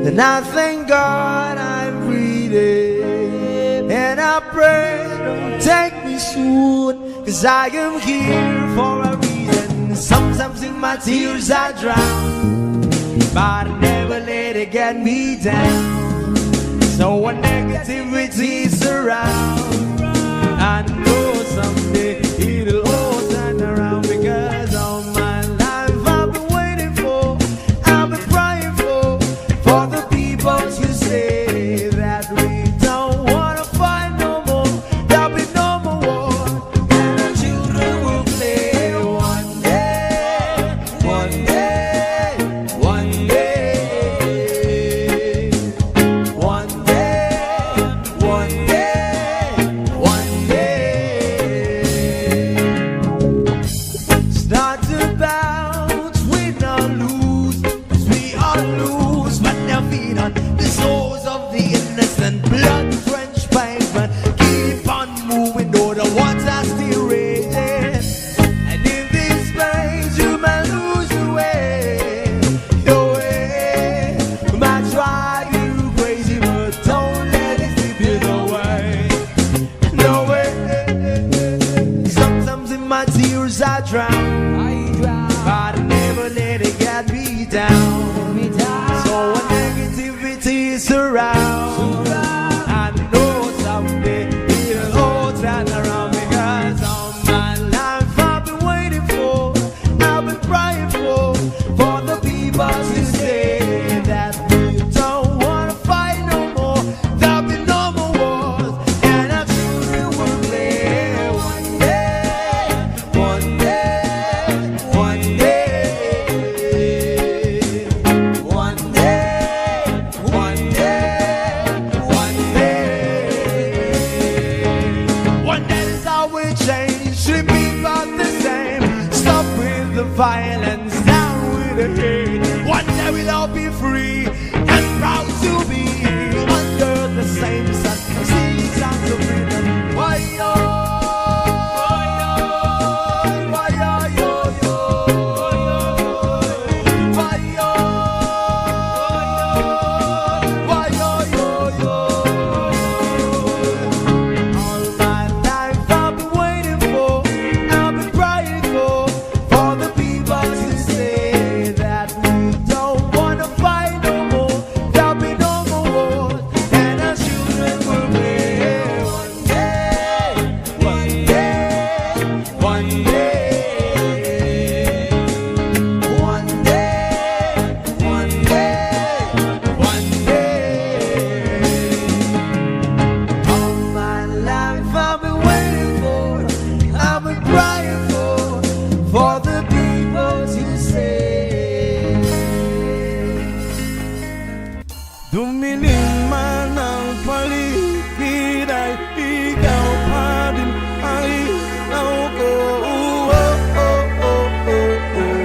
Then I thank God I'm breathing, and I pray don't take me soon, 'cause I am here for a reason. Sometimes in my tears I drown, but I never let it get me down. So when negativity surrounds, I know someday it'll all turn around, because all my life I've been waiting for, I've been crying for the people to say that we don't wanna fight no more, there'll be no more war, and our children will play one day, one day, one day, one day, one day, one day. Start to bounce, win or lose, 'cause we all lose, but now feed on the souls of the innocent, blood-drenched pavement. Keep on moving, though the water's still raging. And in this place, you may lose your way, your way. Might drive you crazy, but don't let it slip you away, no way. Sometimes in my tears I drown, but I never let it get me down. So when negativity surrounds, I know someday it'll all turn around, because all my life I've been waiting for, I've been crying for the people to say that we don't wanna fight no more, there'll be no more wars, and our children will play one day, one day, one day, one day, one day, one day. One day is how we change, should be about the same. Stop with the violence, down with the hate. One day we'll all be free and proud to be under the same sun. Sing songs of freedom. Why yo? Why yo yo yo? Why yo? Why yo yo yo? All my life I've been waiting for, I've been crying for the people to say that we don't wanna fight no more, there'll be no more wars, and our children will play one day, one day, one day, one day, one day, one day. All my life I've been waiting for, I've been crying for the people to say. Dumilim man ang paligid ay ikaw pa din ang ilaw ko. Oh, oh, oh, oh, oh.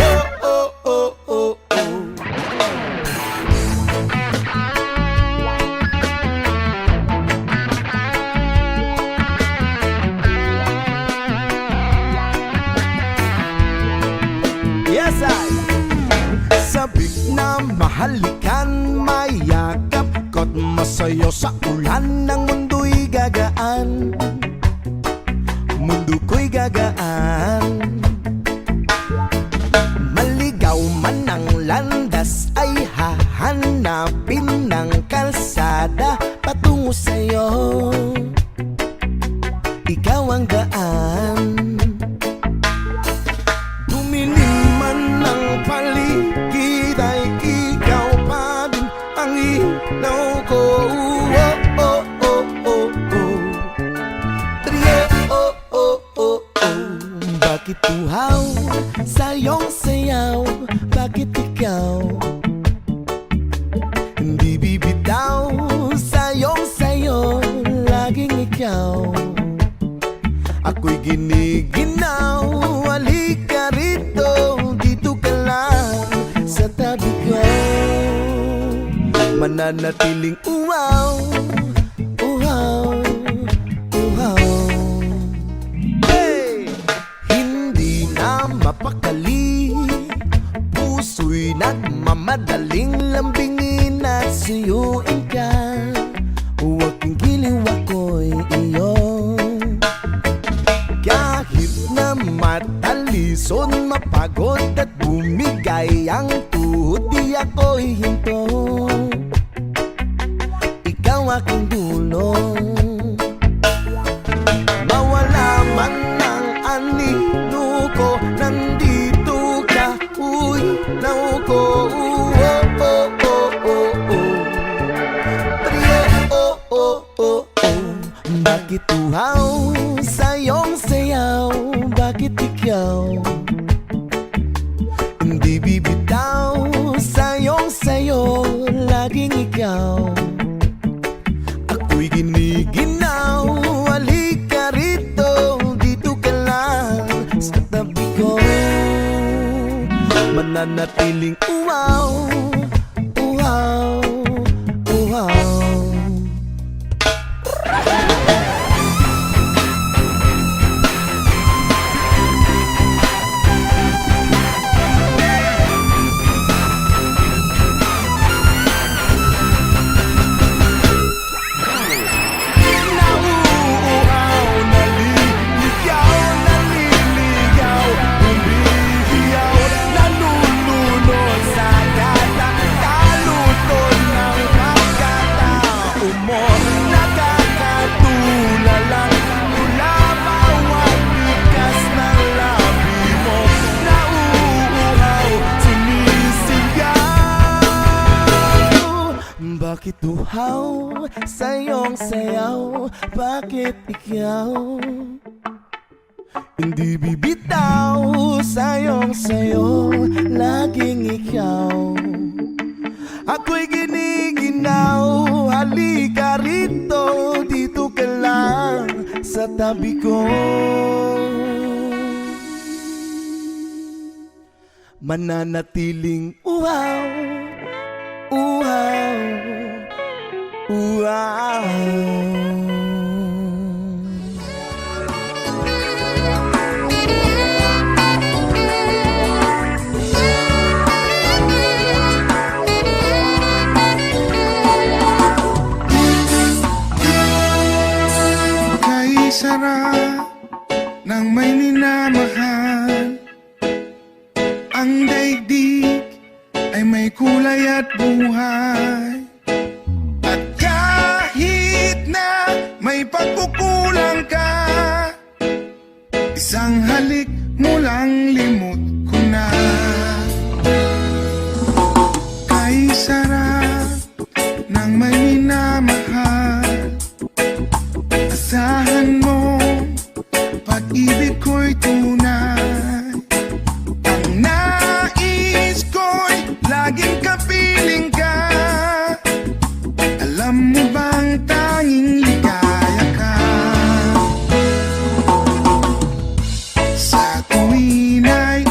Oh, oh, oh, oh, oh. Yes, I. Sabik na mahalikan, mayakap ko't masayo sa ulan ng mundo'y gagaan, mundo ko'y gagaan. Maligaw man ang landas ay hahanapin ng kalsada patungo sa'yo, ikaw ang gaan. Dumilim man ang paligid ay ikaw pa din ang ilaw ko. Oh, oh, oh, oh, oh. Trio, oh, oh, oh, oh. Bakit uhaw sa iyong sayaw? Bakit ikaw hindi bibitaw sa iyong sayo? Laging ikaw ako'y giniginaw. Halika rito, dito ka lang sa tabi ko. Mananatiling uhaw, uhaw, uhaw. Hey! Hindi na mapakali, puso'y nagmamahal. madaling lambingin at suyuin ka. Huwag kang giliw, ako'y iyo. Kahit na matalison, mapagod at bumigay ang tuhod, di ako'y hinto. Ikaw aking dulong. Mawala man ang anino ko, nandito ka, uy, nauko. Bakit uhaw sa iyong sayaw? Bakit ikaw hindi bibitaw sa iyong sayo? Laging ikaw ako'y giniginaw. Halika rito, dito ka lang sa tabi ko. Mananatiling uhaw, uhaw, uhaw. Bakit uhaw sa iyong sayaw? Bakit ikaw hindi bibitaw sa iyong sayo? Laging ikaw ako'y giniginaw. Halika rito, dito ka lang sa tabi ko. Mananatiling uhaw, uhaw, uhaw. Kay sarap ng may minamahal, ang daigdig ay may kulay at buhay. At kahit na may pagkukulang ka, isang halik mo lang limot ko na. Kay sarap ng may minamahal, asahan mo pag-ibig ko'y tunay. Ang nais ko'y laging kapiling ka. Alam mo bang tanging ligaya ka sa tuwin ay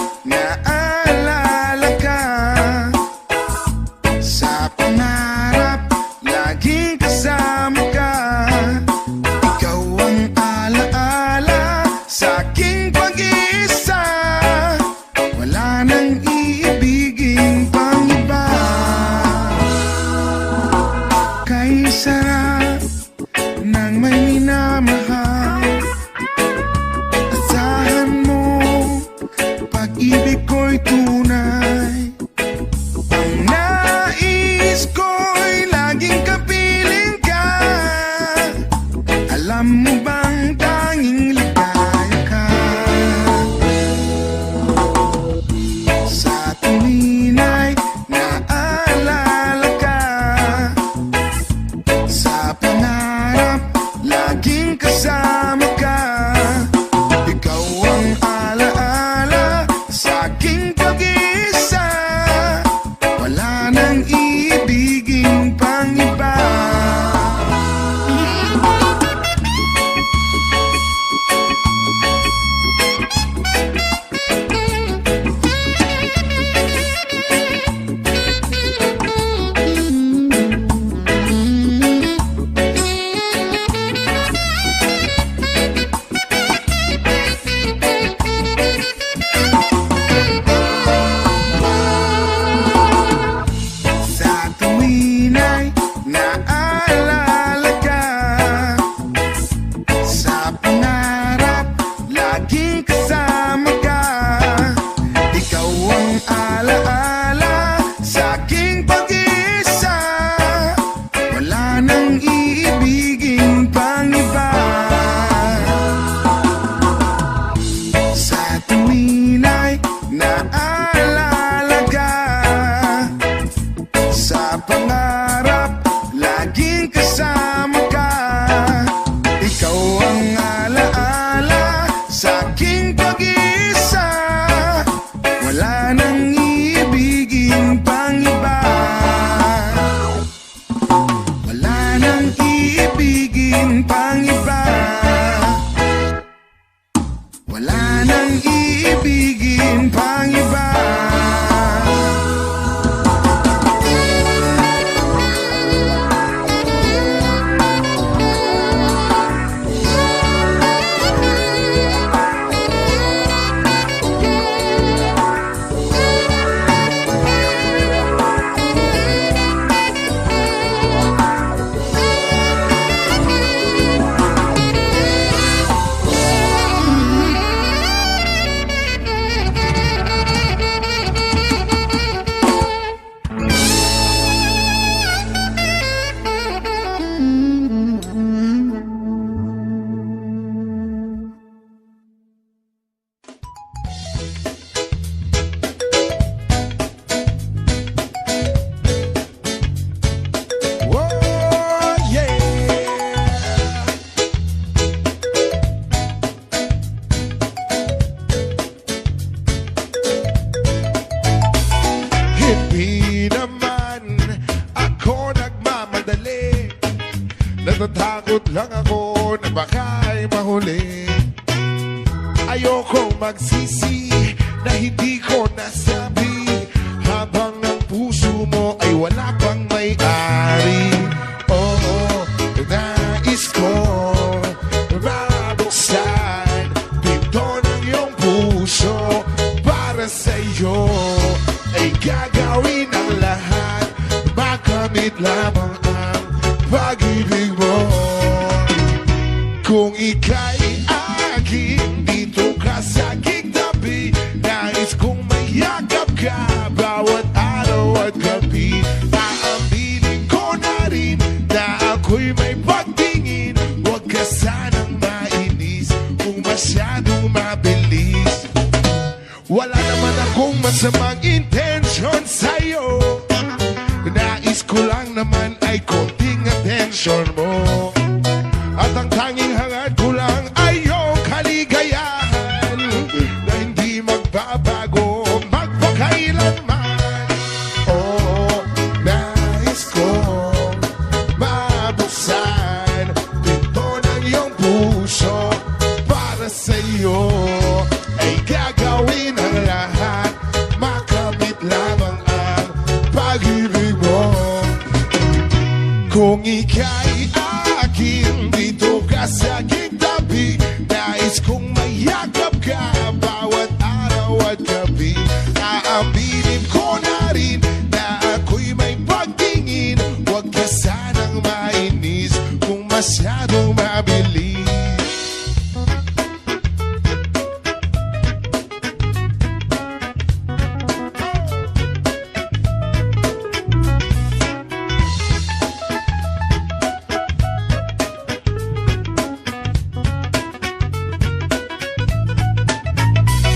Hindi naman ako nagmamadali, natatakot lang ako na baka'y mahuli. Ayokong magsisi na hindi ko nasabi, habang ang puso mo ay wala pang may-ari. Oo, nais ko mabuksan pinto ng iyong puso. Para sa'yo ay gagawin ang lahat, makamit lamang ang pag-ibig mo. Kung ika'y aking, dito ka sa aking tabi, nais kong mayakap ka bawat araw at gabi. Aaminin ko na rin na ako'y may pagtingin, huwag ka sanang mainis kung masyadong mabilis. Wala naman akong masamang intensyon sa'yo, nais ko lang naman ay konting atensyon mo. At ang tanging hangad ko lang ay iyong kaligayahan na hindi magbabago magpakailanman. Oo, nais kong mabuksan pinto ng iyong puso. Para sa'yo ay gagawin ang lahat, makamit lamang ang pag-ibig mo. Kung ika'y akin, dito ka sa aking tabi, nais kong mayakap ka bawat araw at gabi. Aaminin ko na rin na ako'y may pagtingin, huwag ka sanang mainis kung masyadong mabilis.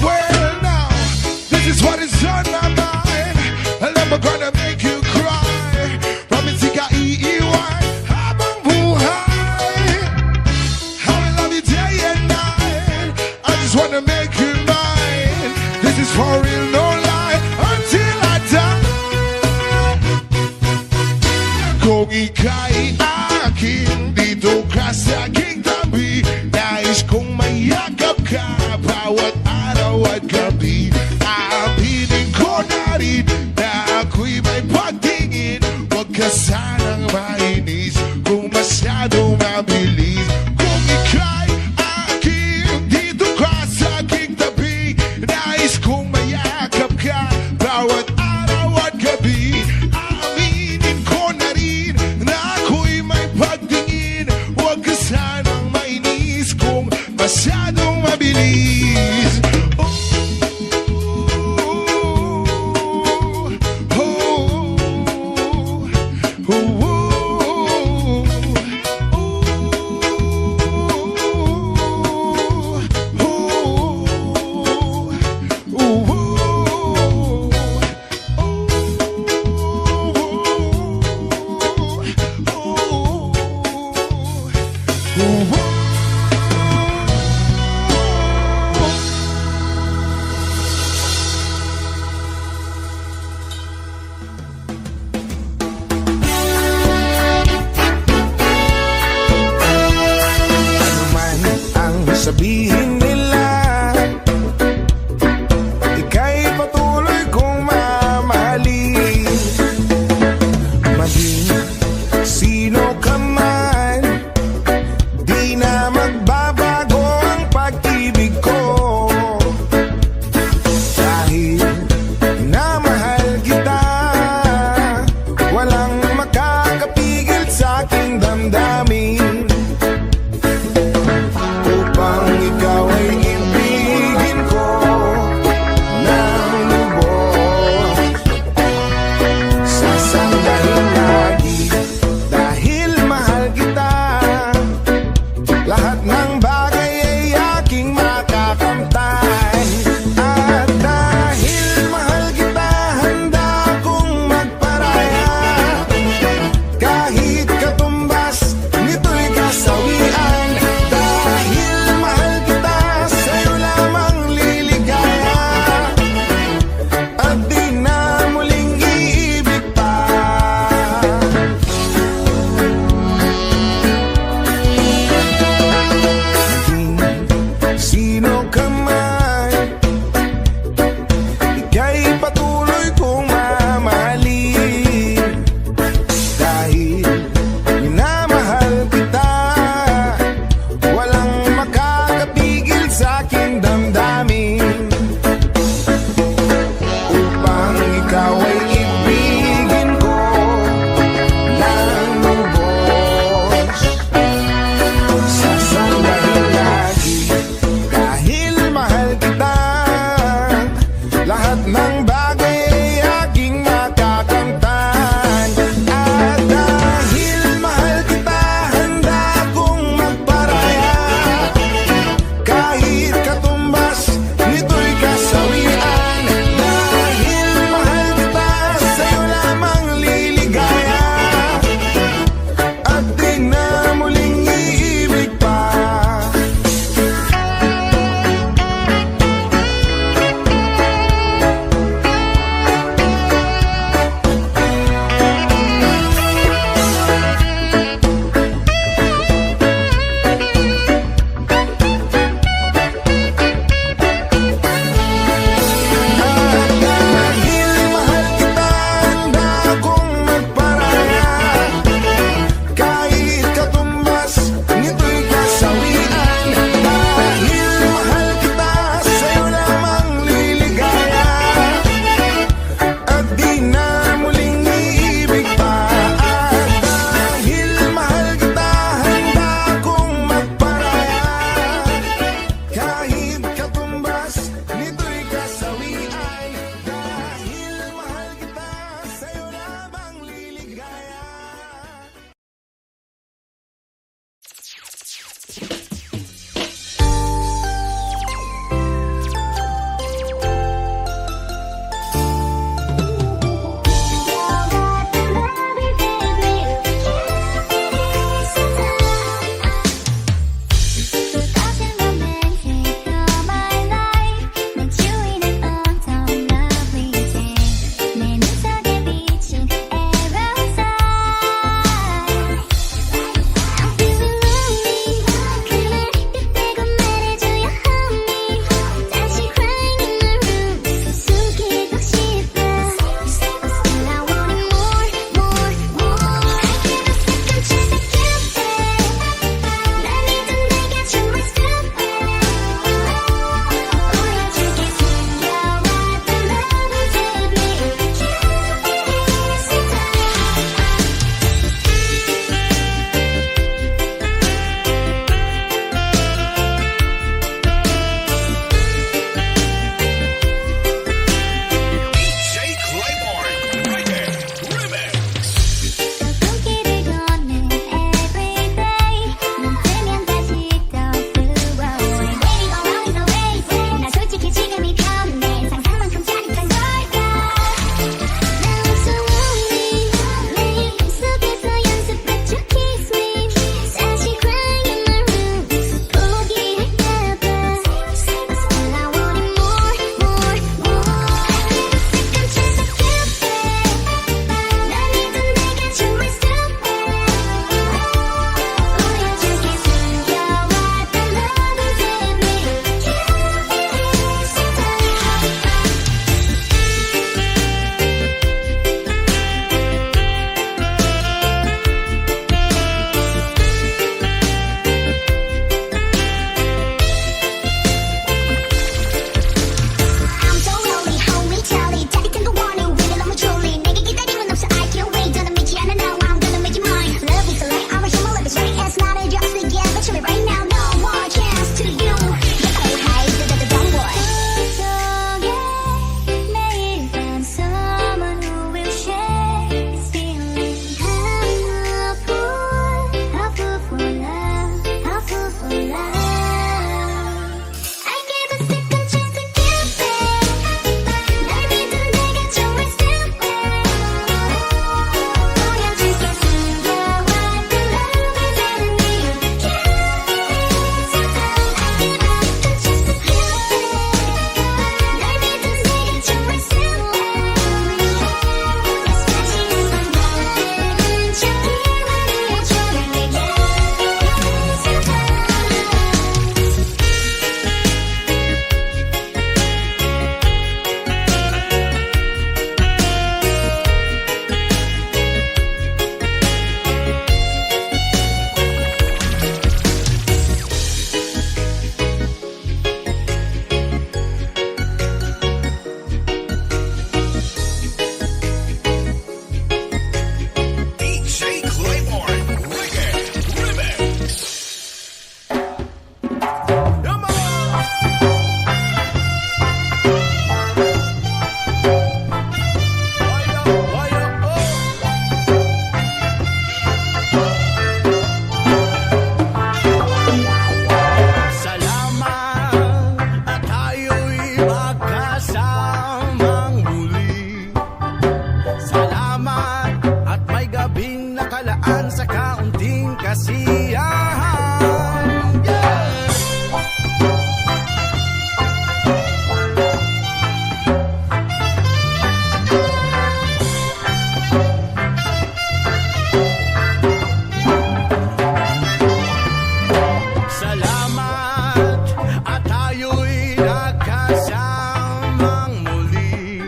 Well, now, this is what is on my mind, and I'm gonna make you cry. Promise ika-iiwan habang buhay. How I love you day and night, I just wanna make you mine. This is for real, no lie, until I die. Kung ika'y akin, dito ka sa aking tabi, nais kong mayakap ka bawat araw at gabi. Aaminin ko na rin na ako'y may pagtingin, huwag ka sanang mainis kung masyadong mabilis. Kung ika'y akin, dito ka sa aking tabi, nais kong mayakap kasiyahan. Yeah! Salamat at tayo'y nagkasamang muli.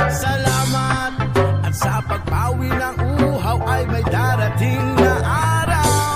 Salamat at sa pagbawi ng uhaw ay may darating na araw.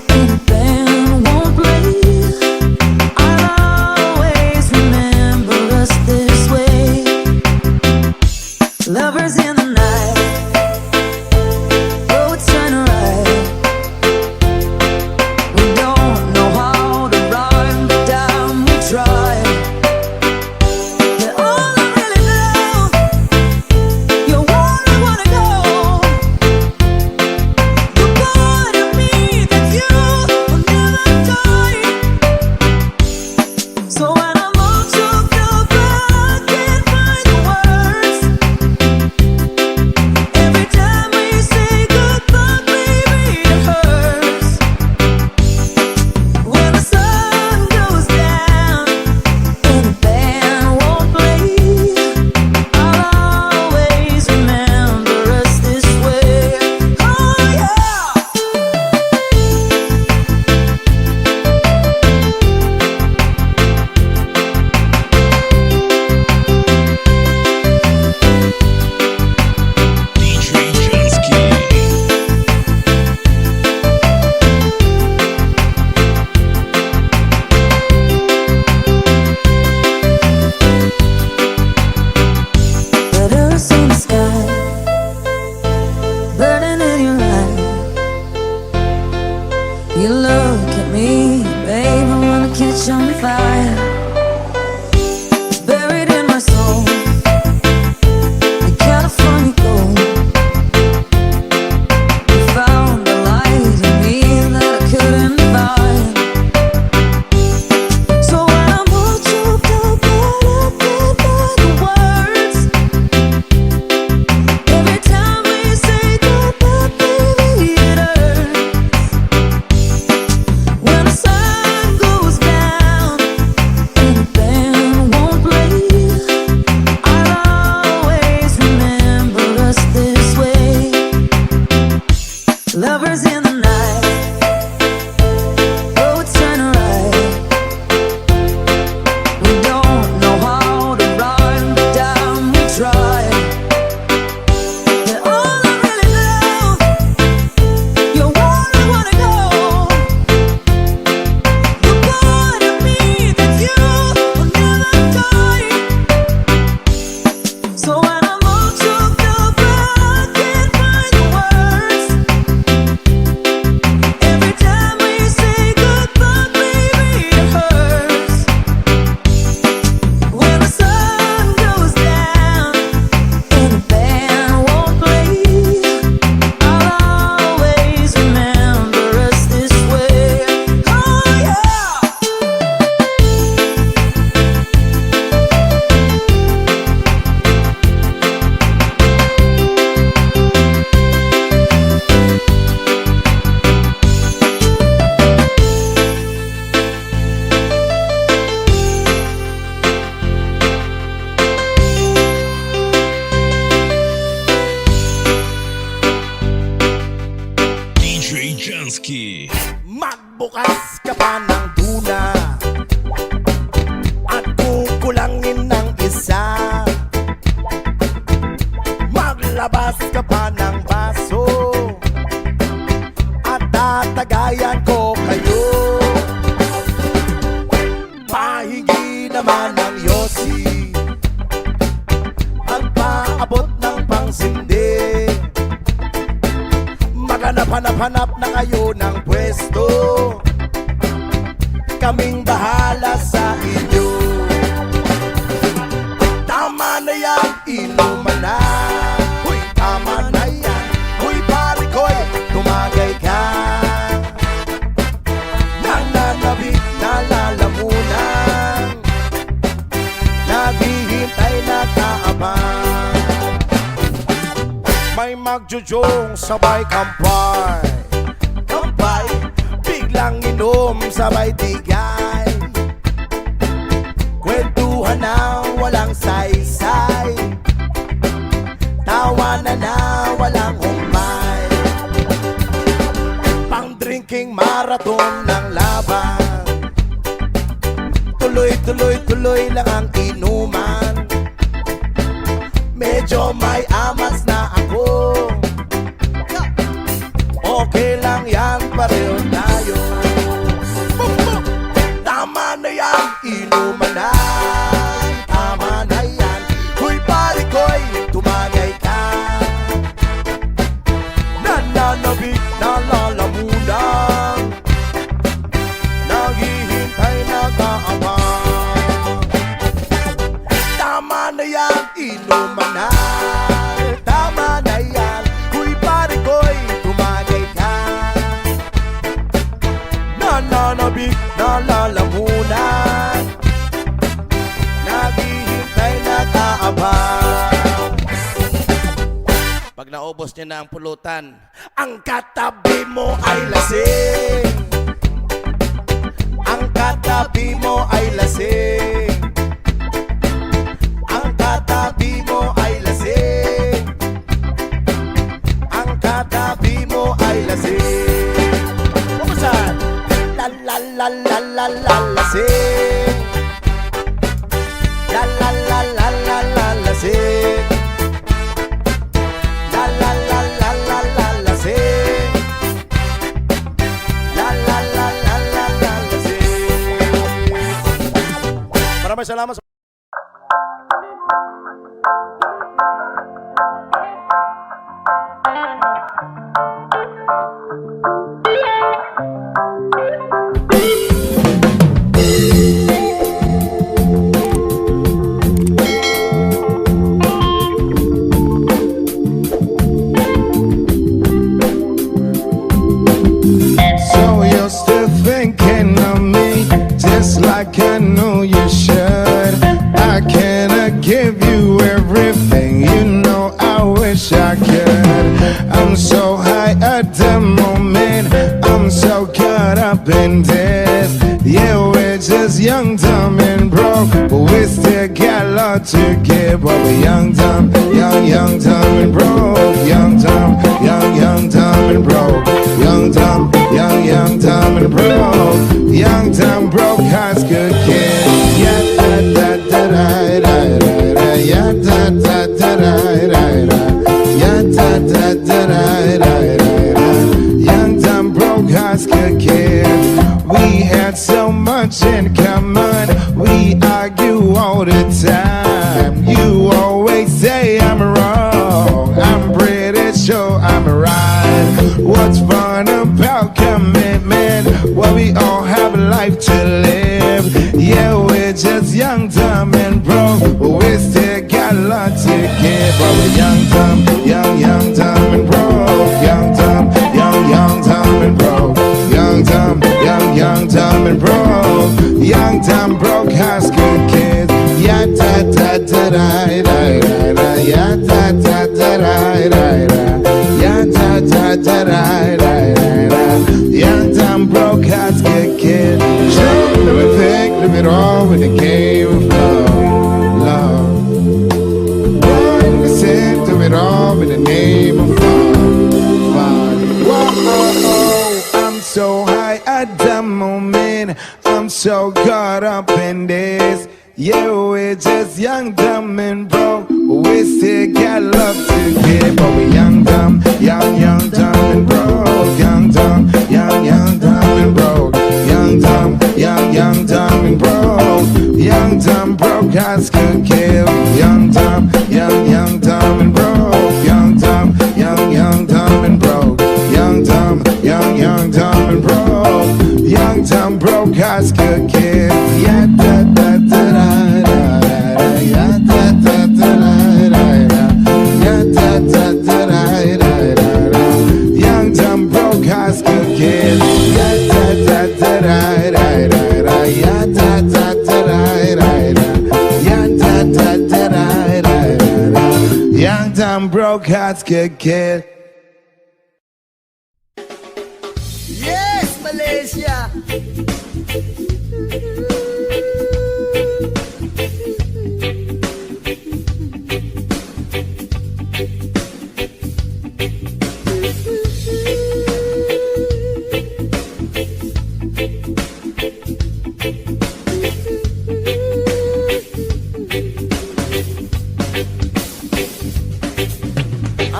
Maghanap na kayo ng pwesto, kaming bahala sa inyo. Tama na yan, inuman na. Huy, tama na yan. Huy, pare ko'y tumagay ka. Nananabik na lalamunan, naghihintay na kaabang. May magjujong sabay kampay, kampay, biglang inom sabay tigay. Kwentuhan na walang saysay, tawanan na walang umay. Pang-drinking marathon ng laban, tuloy lang ang inuman. Medyo may amas na ako, okay lang yan, pareho tayo. Tama na yan, inuman na. Tama na yan, huy pare ko'y tumagay ka. Nananabik na lalamunan, naghihintay na kaabang. Tama na yan, inuman na. Tama na yan, huy pare ko'y tumagay ka. Nananabik na lalamunan, naghihintay na kaabang. Pag naubos niya na ang pulutan, ang katabi mo ay lasing. Ang katabi mo ay lasing. Ang katabi mo ay lasing. Ang katabi mo ay lasing. Buksan! La la la la la la lasing. La la la la la la lasing. La la la la la la lasing. La la la la la la lasing. Maraming salamat sa So you're still thinking of me, just like I know you should. I cannot give you everything, you know I wish I could. I'm so high at the moment, I'm so caught up in this. Yeah, we're just young, dumb and broke, but we still got a lot to give. But we're young, dumb, young, dumb and broke. Young, dumb, young, dumb and broke. Young, dumb, young, dumb and broke. Young, dumb, broke, high school kid. Yeah, da da da da da da da. Yeah, da da da da da da. Yeah, da da da da da da. Young, dumb, broke, high school kid. We had so much in common. We argue all the time. You always say I'm wrong. I'm pretty sure I'm right. What's fun about commitment? Well, we all have a life to live. Yeah, we're just young, dumb, and broke, but we still got a lot to give. But we're young, dumb, and broke. Young, dumb, dumb, and broke. Young, dumb, and broke. Young, dumb, broke high school kids. Yeah, da da da da da da da. Yeah, da da da da da da. Yeah, da da da da da da. Young, dumb, broke high school kids. Show everything, live it all with the game of love. One listen to it all in the name of fun. Whoa, I'm so high at the moment, I'm so caught up in this. Yeah, we're just young, dumb, and broke, but we still got love to give. But we're young, dumb, dumb, and broke. Young, dumb, dumb, and broke. Young, dumb, dumb, and broke. Young, dumb, broke, high school kid. Young, dumb, dumb, and broke. Young, dumb, dumb, and broke. Young, dumb, some broke hearts could get. Yes, Malaysia.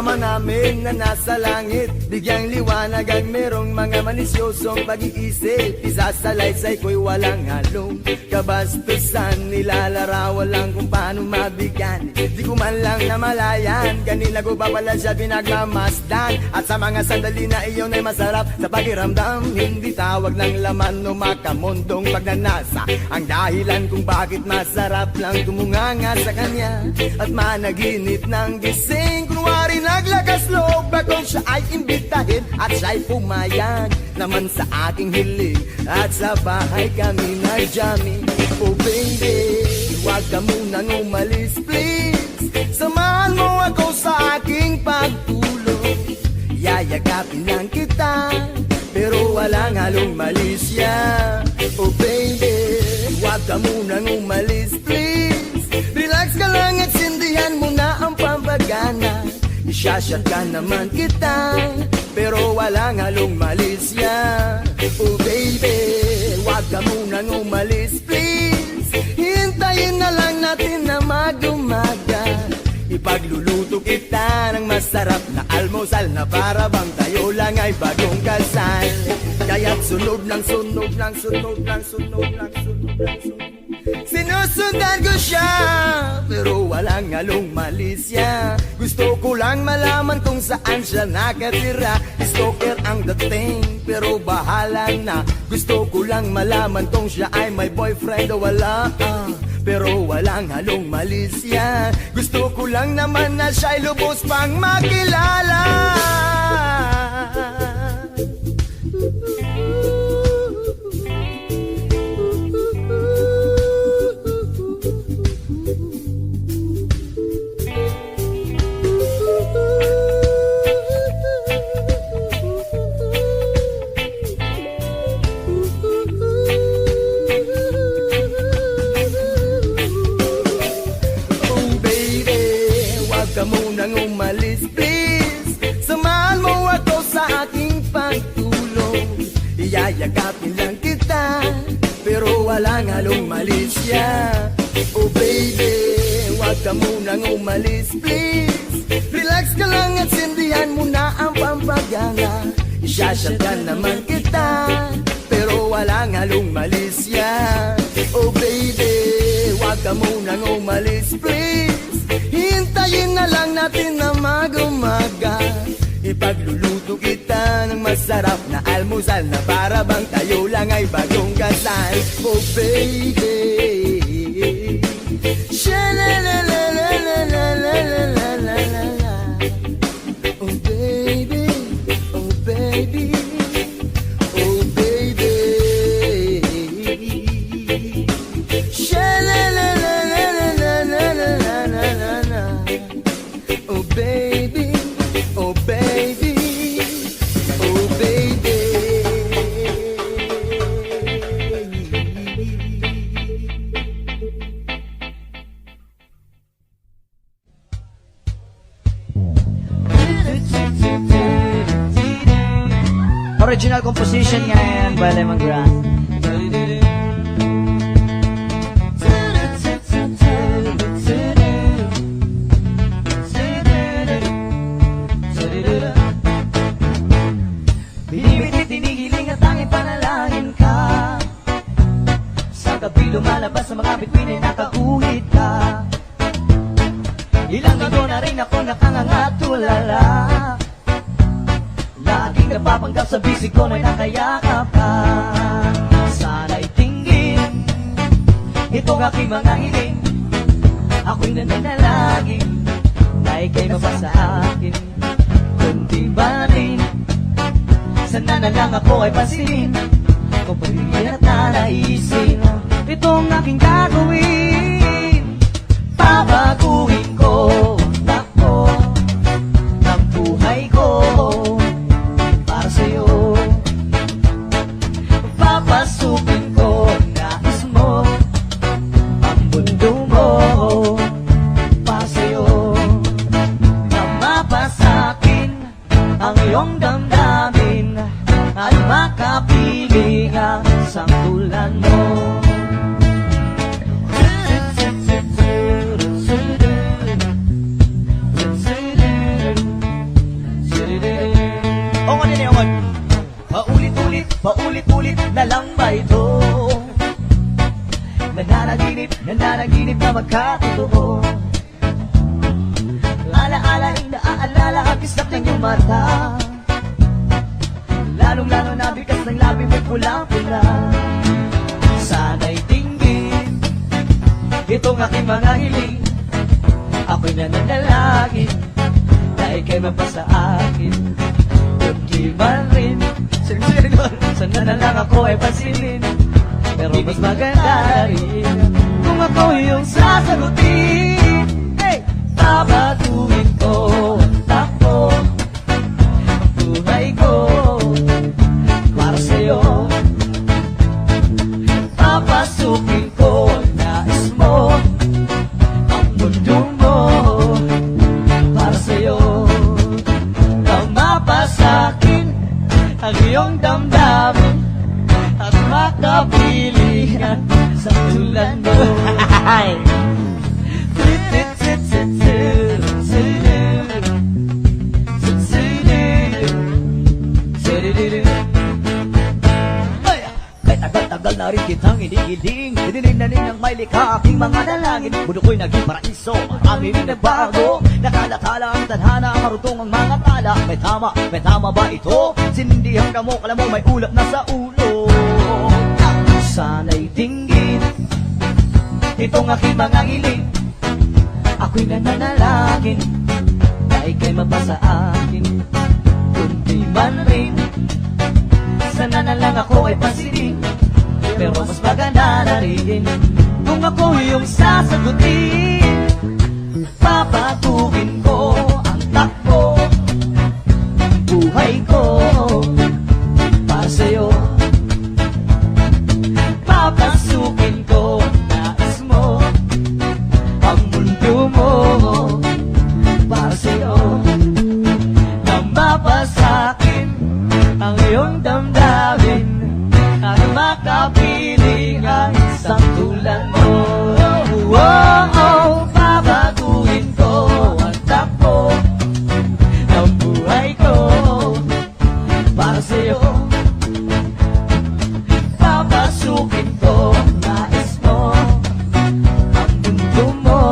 Ama namin na nasa langit, bigyang liwanag ang merong mga malisyosong pag-iisip. Isasalaysay ko'y walang halong kabastusan, nilalarawan lang kung paano mabigyan. Di ko man lang namalayan, kanila ko pa pala siya pinagmamasdan. At sa mga sandali na iyon ay masarap sa pakiramdam, hindi tawag ng laman o makamundong pagnanasa ang dahilan kung bakit masarap lang tumunganga sa kanya at managinip ng gising. Kunwari naglakas loob akong siya ay imbitahin at siya'y pumayag naman sa aking hiling. At sa bahay kami nag-jamming. Oh baby, huwag ka munang umalis please, samahan mo ako sa aking pagtulog. Yayagapin lang kita pero walang halong malisya. Oh baby, huwag ka munang umalis please, relax ka lang at sindihan mo na ang pampagana. Isyashot ka naman kita pero walang halong malisya. Oh baby, huwag ka munang umalis please, hintayin na lang natin na mag-umaga. Ipagluluto kita ng masarap na almusal na para bang tayo lang ay bagong kasal. Kaya't sunod ng sunod ng sunod ng sunod ng sunod ng sunod, sinusundan ko siya pero walang halong malisya. Gusto ko lang malaman kung saan siya nakatira. Stalker ang dating pero bahala na. Gusto ko lang malaman kung siya ay may boyfriend o wala, pero walang halong malisya. Gusto ko lang naman na siya'y lubos pang makilala. Ka munang umalis please, samahan mo ako sa aking pagtulog. Iyayagapin lang kita pero walang halong malisya. Oh baby, huwag ka munang umalis please, relax ka lang at sindihan mo na ang pampagana. Isyashot ka naman kita pero walang halong malisya. Oh baby, huwag ka munang umalis please, hintayin na lang natin na mag-umaga. Ipagluluto kita ng masarap na almusal na para bang tayo lang ay bagong kasal. Oh baby, sha-la-la-la-la-la-la-la-la-la-la. Oh baby, oh baby, oh baby, sha-la-la-la-la-la-la-la-la-la. Oh baby, oh baby, oh baby. Original composition nga yan by Lemongrass. Binibitit, tinigiling at tanging panalangin ka. Sa gabi lumalabas sa mga bituin ay nakakuhit ka. Ilang linggo na rin ako nakangangatulala. Laging napapanggap sa bisig ko na'y nakayakap ka. Sana'y tinggin itong aking mga hiling. Ako'y nananalangin na ika'y mabasa akin. Kunti ba rin, sana na lang ako ay pansinin. Kung pagpigyan at nanaisin itong aking gagawin, babaguhin ko. Nako, magkatotoo. Alaalaing naaalala ang kislap ng iyong mata, lalong-lalo na bigas ng labi mo'y pulang-pula. Sana'y tingin itong aking mga hiling, ako'y nananalangin na ika'y mapasa akin. Kundi man rin sana na lang ako ay pansinin, pero mas maganda rin kung ako yung sasagutin. Hey! Babatuhin ko ang takbo, ang buhay ko para sa'yo. Papasukin ko ang nais mo, ang mundo mo para sa'yo. Nang mapasakin ang iyong damdamin at makapilihan sa tulad mo. Tagal na rin kitang inigiling, dininig na rin ang may likha aking mga dalangin. Mundo ko'y naging paraiso, marami rin nagbago. Nakalatala ang tadhana, marutong ang mga tala. May tama ba ito? Sinindihan ka mo, kala mo may ulap na sa ulo. Sana'y tingin itong aking mga hiling, ako'y nananalangin na ika'y mapasa akin. Kundi man rin sana na lang ako ay pansinin, pero mas maganda na rin kung ako yung sasagutin. Papatuhin ko ang takbo, buhay ko para sa'yo. Papasukin ko ang nais mo, ang mundo mo para sa'yo. Nang mapasakin ang iyong damdamin at makapiling ang isang tulad mo. Babaguhin ko ang takbo ng buhay ko para sa'yo. Papasukin ko ang nais mo, ang mundo mo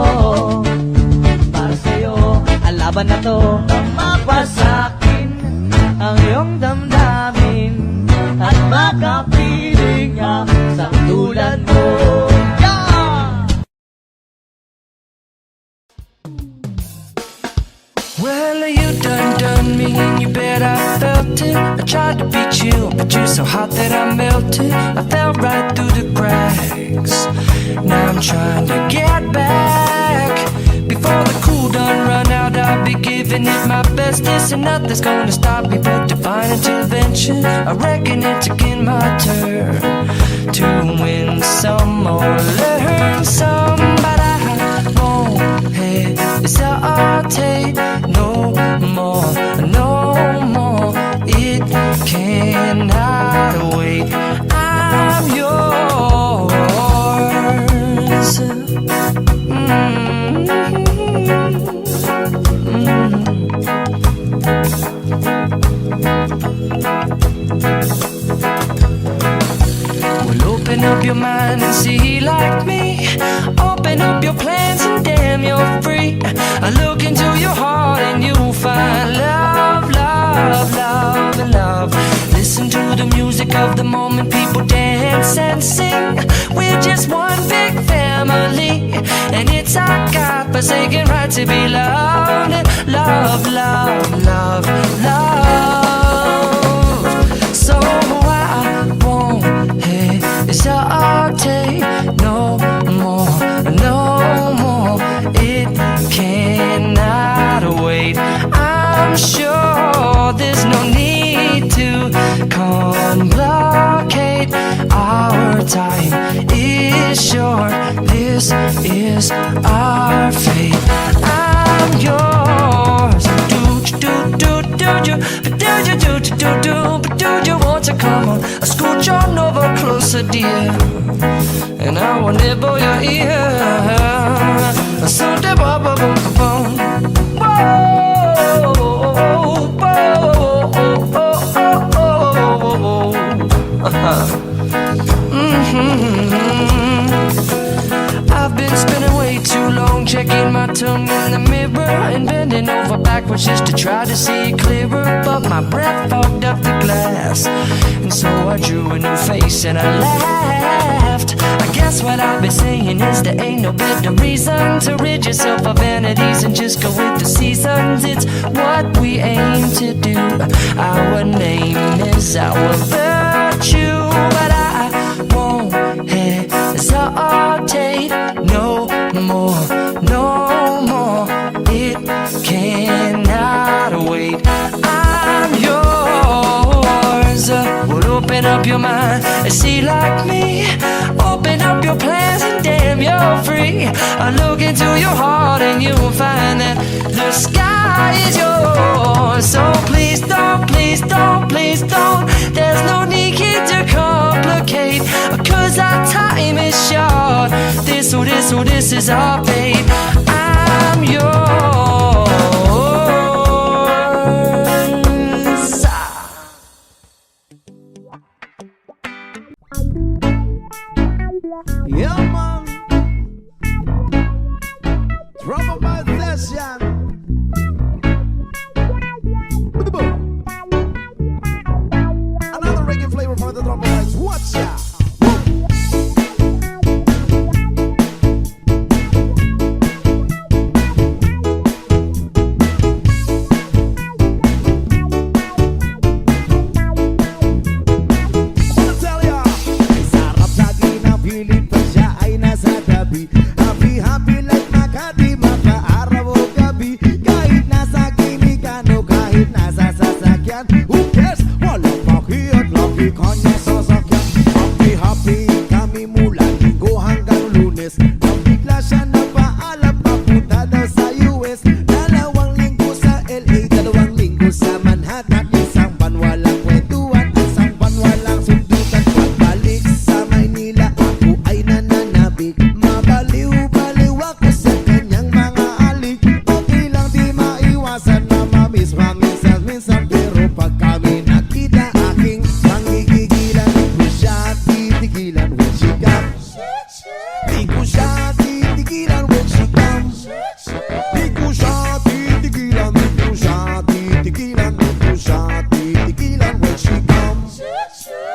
para sa'yo. Ang laban na to, nang mapasakin ang iyong damdamin at makapiling ang isang tulad mo. Well, you done me, and you bet I felt it. I tried to beat you, but you're so hot that I melted. I fell right through the cracks. Now I'm trying to get back. Before the cool done run out, I'll be giving it my best. This and nothing's gonna stop me but divine intervention. I reckon it's again my turn to win some or learn some, but I won't hesitate no more, no more. It cannot wait. I'm yours. Well, open up your mind and see like me. Open up your plans and damn, you're free. I look into your heart and you'll find love, love, love, and love. Listen to the music of the moment, people dance and sing. We're just one big family, and it's our God-forsaken right to be loved. Love, love, love, love. So I won't hesitate no more, no more. It cannot wait. I'm sure there's no need to complicate. Our time is short. This is our fate. I'm yours. Do you want to come on? Scooch on over closer, dear, and I will nibble your ear. So the bubble boom. I've been spinning way my tongue in the mirror and bending over backwards just to try to see it clearer. But my breath fogged up the glass, and so I drew a new face and I laughed. I guess what I've been saying is there ain't no better reason to rid yourself of vanities and just go with the seasons. It's what we aim to do. Our name is our virtue, but I won't hesitate no more, no more. It cannot wait. I'm yours. Well, open up your mind and see like me. Open up your plans and damn, you're free. I look into your heart and you will find that the sky is yours. So please don't, please don't, please don't. There's no need here to complicate, 'cause our time is short. This is our fate. I'm yours. Yeah, man. Trouble by session. Another reggae flavor for the drum rights. Watch out. Sarap lagi na pilit pa siya ay nasa tabi. Happy like Makati, makaaraw o gabi. Kahit nasa kinigan o kahit nasa sasakyan, who cares? Walang paki at laki kanya sasakyan. Happy kami mula Linggo hanggang Lunes. Nang bigla siya napaalam, papunta daw sa US. 2 linggo sa LA, 2 linggo sa Manhattan. Isang ban walang kwentuhan, isang ban walang sundutan. Pagbalik sa Maynila, ako ay nananabik. Mabaliw-baliw ako sa kanyang mga alik. Okay lang di maiwasan na mamiss minsan. Pero pag kami nakita, aking pangigigilan. Di ko siya titigilan when she comes. Di ko siya titigilan when she comes. Di ko siya titigilan, di ko siya titigilan, di ko siya titigilan when she comes.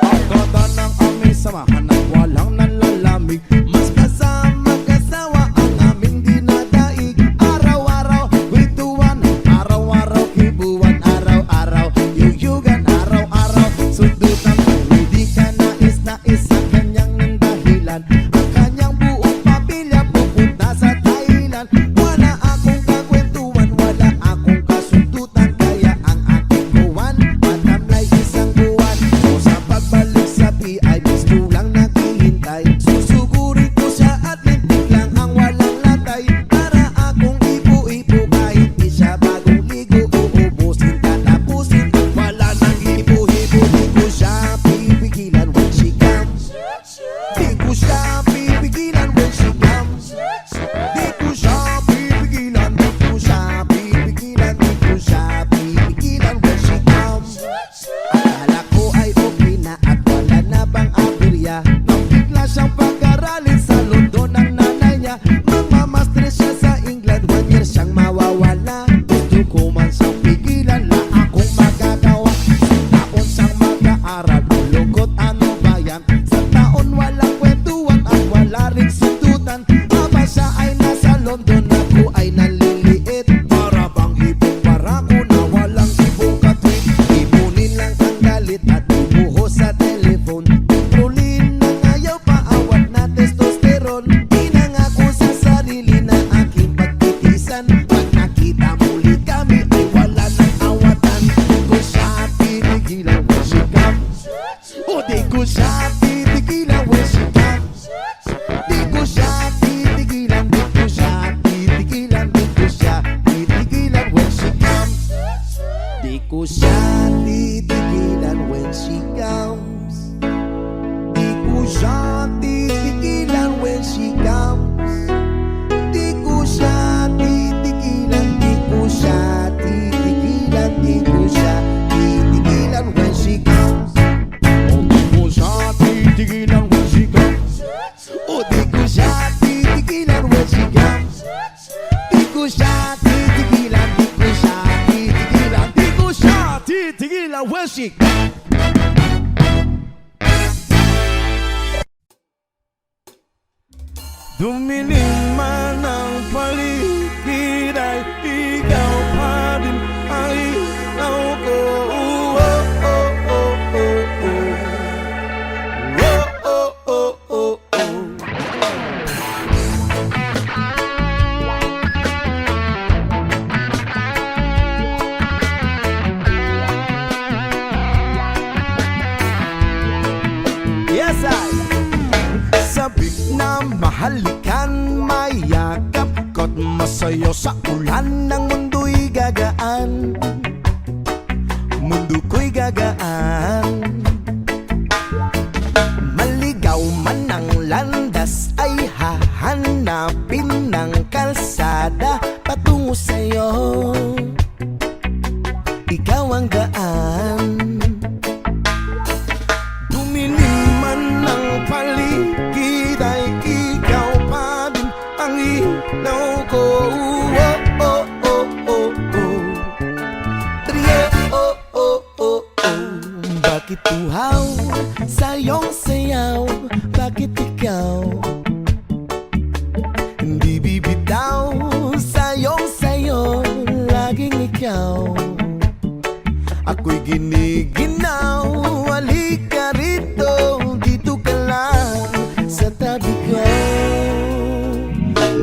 Ang ganda ng aming samahan at walang nalalamig. Mas kasama-kasawa ang aming dinadaig. Araw-araw kwentuhan, araw-araw kibuan, araw-araw yuyugan, araw-araw sundutan. Hindi ka nais sa kanyang dahilan. Ang kanyang buong pamilya pupunta sa Thailand. Wala akong kakwentuhan, wala akong kasundutan. Kaya ang aking buwan, matamlay isang buwan. So sa pagbalik sa PI, gusto lang naghihintay. Susugurin ko siya at lintik lang ang walang latay. Para akong ipo-ipo kahit di siya bagong ligo. Uubusin, tatapusin, wala nang hipo-hipo. Di ko siya pipigilan when she comes. Di ko siya pipigilan when she comes. Di ko siya pipigilan, di ko siya pipigilan, di ko siya pipigilan when she comes. Akala ko ay okay na at wala na bang aberya. Nang bigla siyang pag-aralin sa London ng nanay niya. Magmamastress siya sa England, 1 year siyang mawawala. Gusto ko man siyang pigilan, la akong magagawa. Taon siyang mag-aaral, lungkot ano ba yan? Sa taon walang kwentuhan at wala ring sundutan. Aba siya ay nasa London, ako ay naliliit. Para bang ibong barako na walang ibong katwid. Ipunin lang ang galit at ibuhos sa telephone. Kontrolin na ngayaw paawat na testosterone. Pinangako sa sarili na aking pagtitisan. Pag nakita muli kami ay wala nang awatan. Di ko siya titigilan when she comes. O di ko siya titigilan when she comes. Di ko siya titigilan, di ko siya titigilan, di ko ko siya titigilan, di ko siya titigilan, di ko siya titigilan. Well, she Dumiling man ang paligid ay ikaw pa din ang ilaw ko. Oh, oh, oh, oh, oh. Oh, oh, oh, oh, oh. yes, I Sabik na mahalikan, mayakap ko't masayo sa ulan ng mundo'y gagaan. Mundo ko'y gagaan. Maligaw man ang landas ay hahanapin ng kalsada patungo sa'yo. Ikaw ang daan. Dumilim man ang paligid ay ikaw pa din ang ilaw ko. Oh, oh, oh, oh, oh. Trio, oh, oh, oh, oh. Bakit uhaw sa iyong sayaw? Bakit ikaw hindi bibitaw sa iyong sayo? Laging ikaw ako'y giniginaw. Halika rito, dito ka lang sa tabi ko.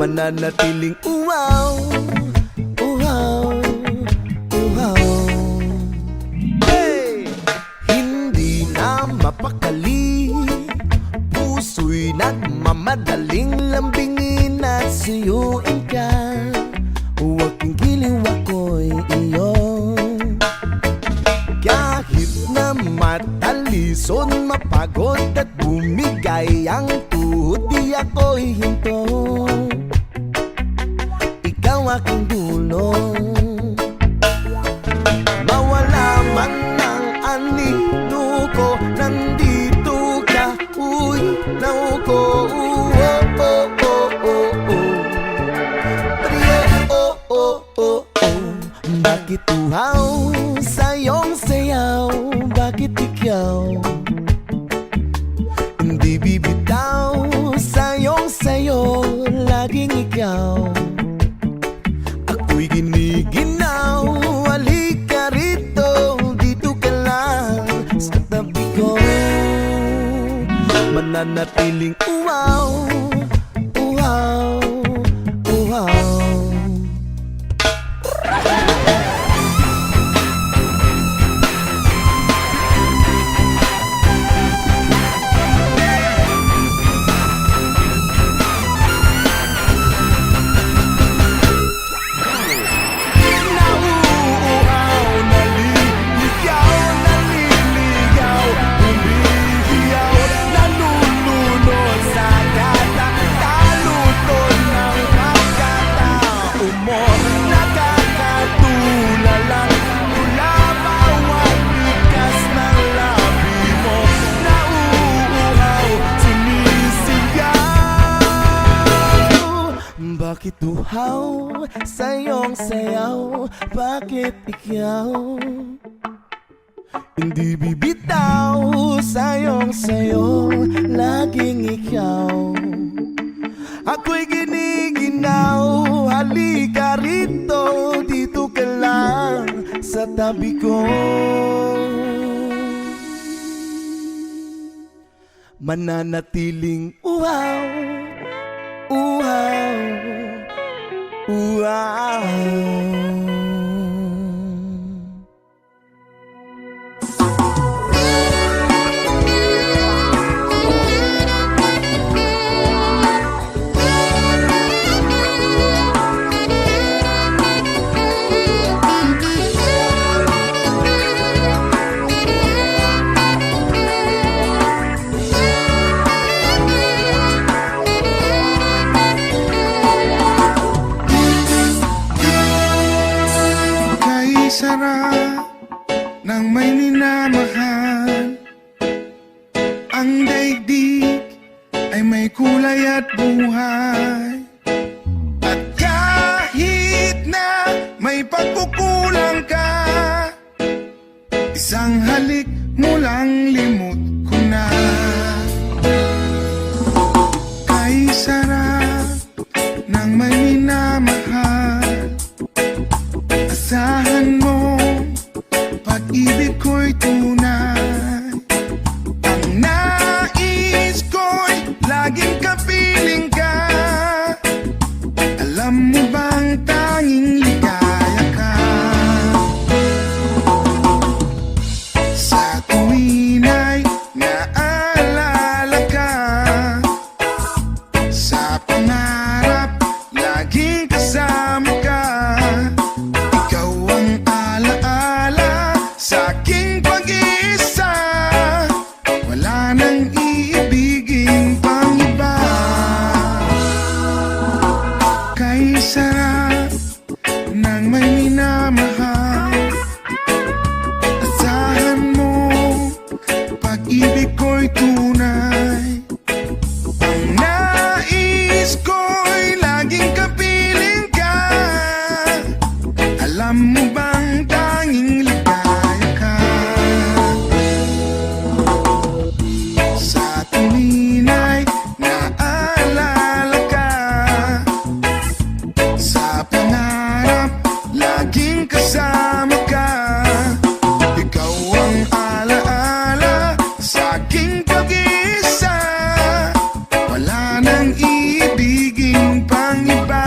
Mananatiling uhaw, uhaw, uhaw. Hey! Hindi na mapakali, puso'y nagmamadaling lambingin at suyuin ka. Huwag kang giliw, ako'y iyo. Kahit na matalison, mapagod at bumigay ang tuhod, di ako'y hinto. Ikaw aking dulong. Mawala man ang anino ko, nandito ka, uy, nauko. Oh, oh, oh, oh, oh. Trio, oh, oh, oh, oh. Bakit uhaw sa iyong sayaw? Bakit ikaw hindi bibitaw sa iyong sayo? Laging ikaw ako'y giniginaw. Halika rito, dito ka lang sa tabi ko. Mananatiling uhaw, uhaw, uhaw. Bakit uhaw sa iyong sayaw? Bakit ikaw hindi bibitaw sa iyong sayo? Laging ikaw ako'y giniginaw. Halika rito, dito ka lang sa tabi ko. Mananatiling uhaw, uhaw, uhaw. Sarap ng may minamahal. Ang daigdig ay may kulay at buhay. At kahit Isang halik mo lang limot ko na. Kay sarap ng may minamahal, asahan mo pag-ibig ko'y tunay. Ang nais ko'y laging kapiling ka. Alam mo bang tanging ligaya ka sa tuwin ay naalala ka. Sa pangarap laging kasama ka. Ikaw ang alaala sa aking pag-iisa. Wala nang iibigin pang iba. Kay sarap ng may minamahal, asahan mo pag-ibig ko'y tunay. Ang nais ko'y laging kapiling ka. Alam mo bang tanging ligaya ka sa tuwin ay naalala ka. Sa pangarap laging kasama ka. Ikaw ang alaala sa aking pag-iisa. Wala nang iibigin pang iba.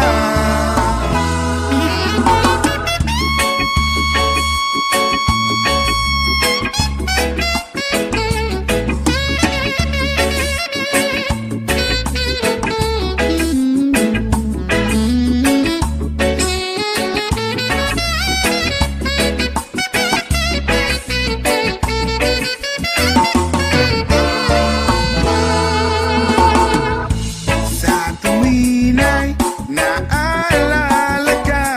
Sa tuwin ay naalala ka.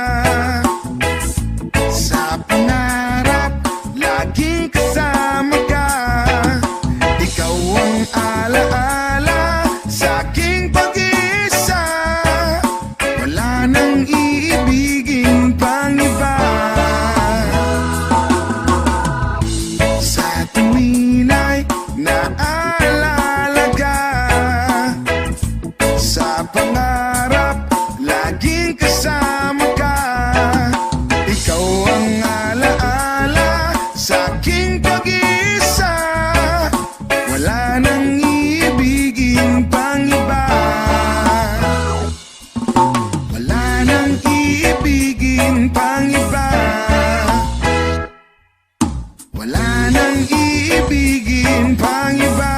Sa pangarap laging kasama ka. Ikaw ang alaala sa aking pag-iisa. Wala nang iibigin pang iba. Sa tuwin ay naalala ka. Sa pangarap laging kasama ka. Ikaw ang alaala sa aking pag-iisa. Wala nang iibigin pang iba. Wala nang iibigin pang iba. Wala nang iibigin pang iba.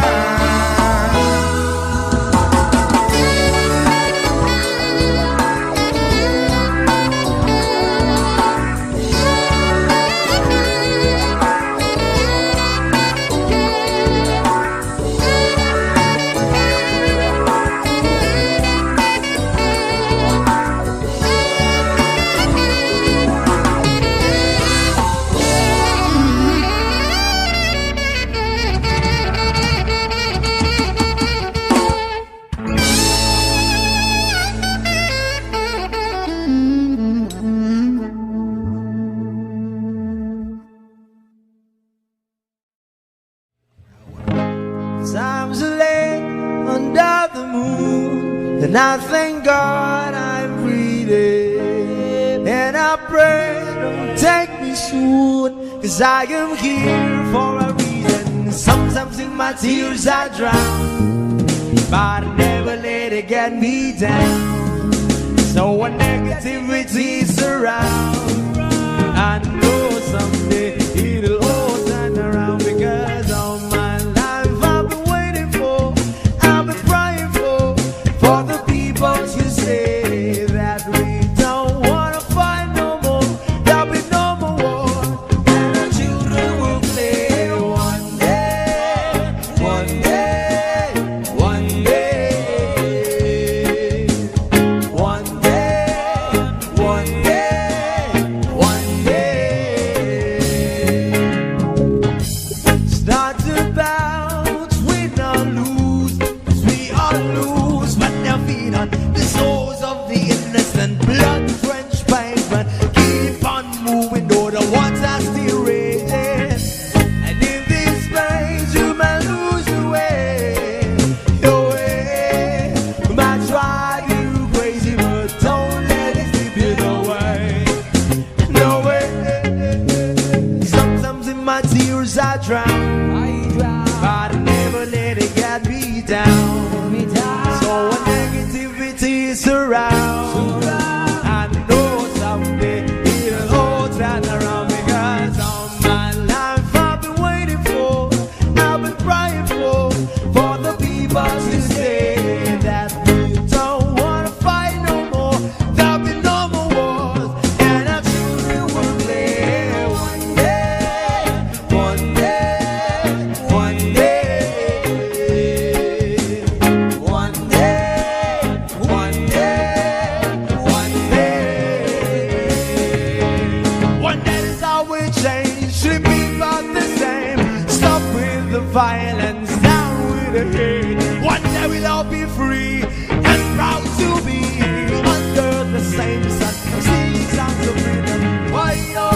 Times late under the moon, and I thank God I'm breathing. And I pray don't take me soon, 'cause I am here for a reason. Sometimes in my tears I drown, but I never let it get me down. So when negativity surrounds, I know someday it'll all turn around. Because all my life I've been waiting for, I've been praying for the people to say that we don't wanna fight no more. There'll be no more war, and our children will play one day, one day, one day, one day, one drown, but I never let it get me down. So when negativity surrounds, I know someday it'll all turn around, because all my life I've been waiting for, I've been crying for the people to say that we don't wanna fight no more. There'll be no more wars, and our children will play one day, one day, one day, one day, one day, one day. One day is how we change, should be about the same. Stop with the violence, down with the hate. One day we'll all be free and proud to be under the same sun. Singing sounds of freedom. Why yo?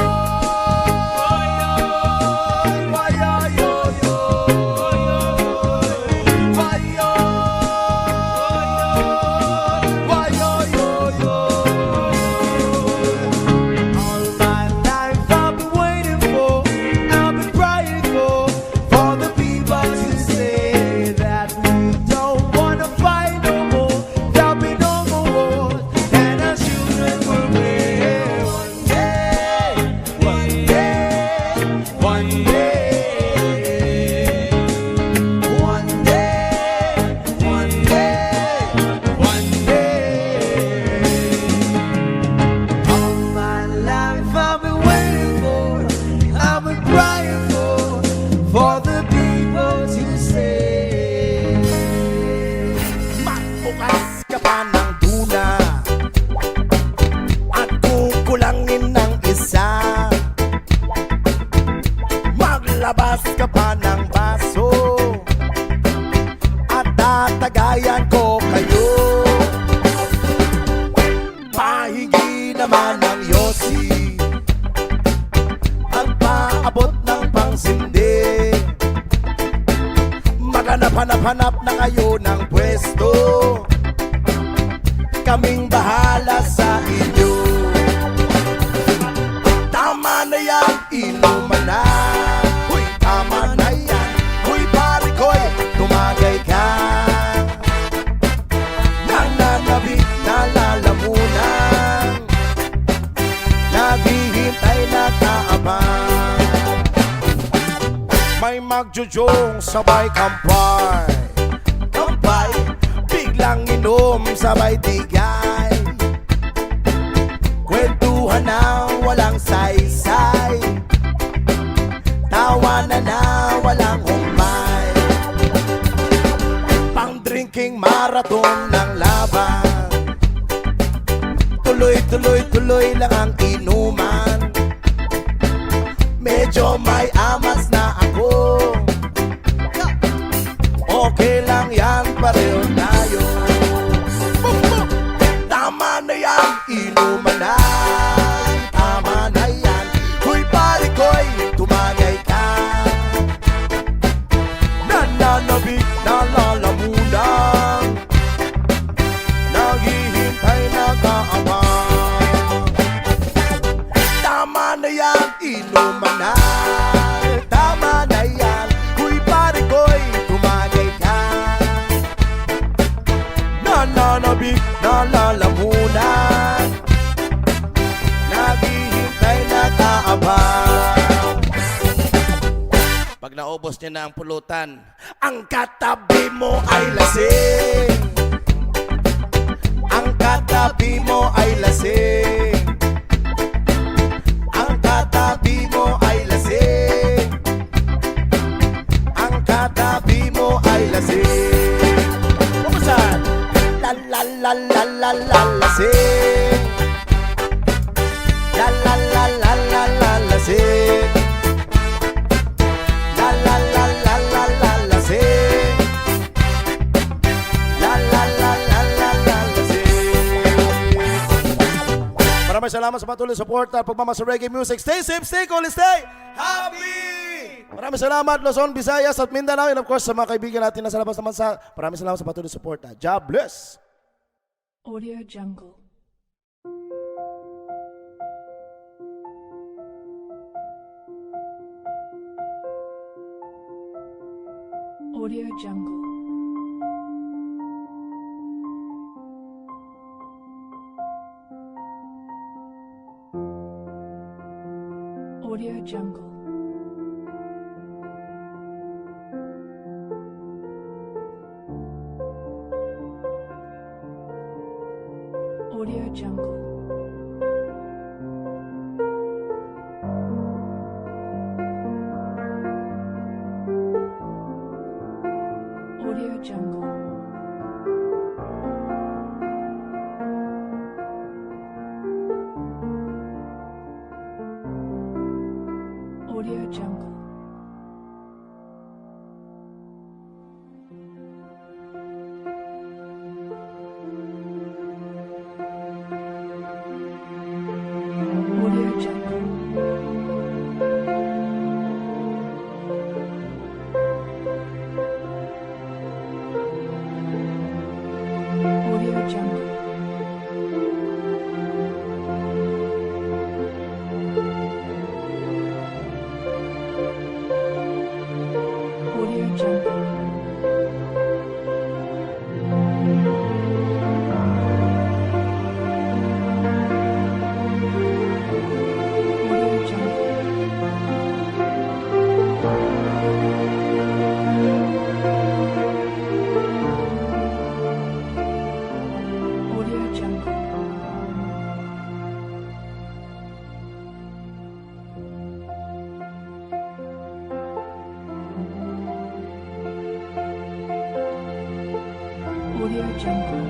Why yo yo yo? Why yo? Why yo yo yo? All my life I've been waiting for, I've been crying for the people to say that we don't wanna fight no more. There'll be no more wars, and our children will live one day, one day, one day, one day, one day, one day. All my life I've been waiting for, I've been crying for the people to say. Magbukas ka pa ng tuna at kukulangin ng isa. Maglabas ka pa ng baso at tatagayan ko kayo. Pahingi naman ng yosi at paabot ng pangsindi. Maghanap-hanap na kayo ng pwesto, kaming bahala sa inyo. Tama na yan, inuman na. Uy, tama na yan. Uy, pare ko'y tumagay ka. Nananabik na lalamunan, naghihintay na kaabang. May magjujong sabay kampay, kampay, biglang inom sabay tigay. Kwentuhan na walang saysay, tawanan na walang humpay. Pang drinking marathon ng laban, tuloy-tuloy-tuloy lang ang inuman. Medyo may amas na ako, okay lang yan, pareho tayo. Tama na yan, inuman na. Tama na yan, huy pare ko'y tumagay ka. Nananabik na lalamunan, naghihintay na kaabang. Tama na yan, inuman na. Tama na yan, huy pare ko'y tumagay ka. Nananabik na lalamunan, naghihintay na kaabang. Pag naubos niya na ang pulutan, ang katabi mo ay lasing. Ang katabi mo ay lasing. Ang katabi mo ay lasing. Ang katabi mo ay lasing. Kumusta? La la la la la la lasing. La la la la la la lasing. La la la la la la lasing. La la la la la la lasing. Maraming salamat sa patuloy support at pagmamahal sa reggae music. Stay safe, stay cool, stay happy! Maraming salamat Luzon, Visayas at Mindanao, and of course sa mga kaibigan natin na sa labas ng bansa. Maraming salamat sa patuloy support. God bless! Audio Jungle. Audio Jungle. Audio Jungle. Audio Jungle. Audio Jungle. Audio Jungle. Audio Jungle. Audio Jungle. Audio Jungle. Audio Jungle. Audio Jungle. Audio Jungle.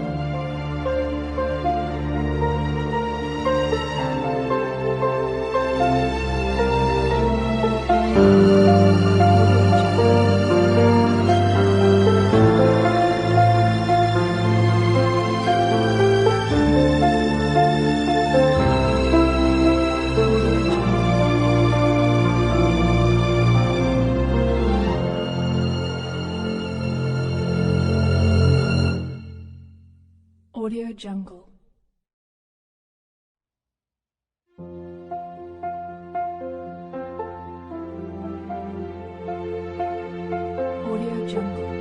Audio Jungle. Audio Jungle.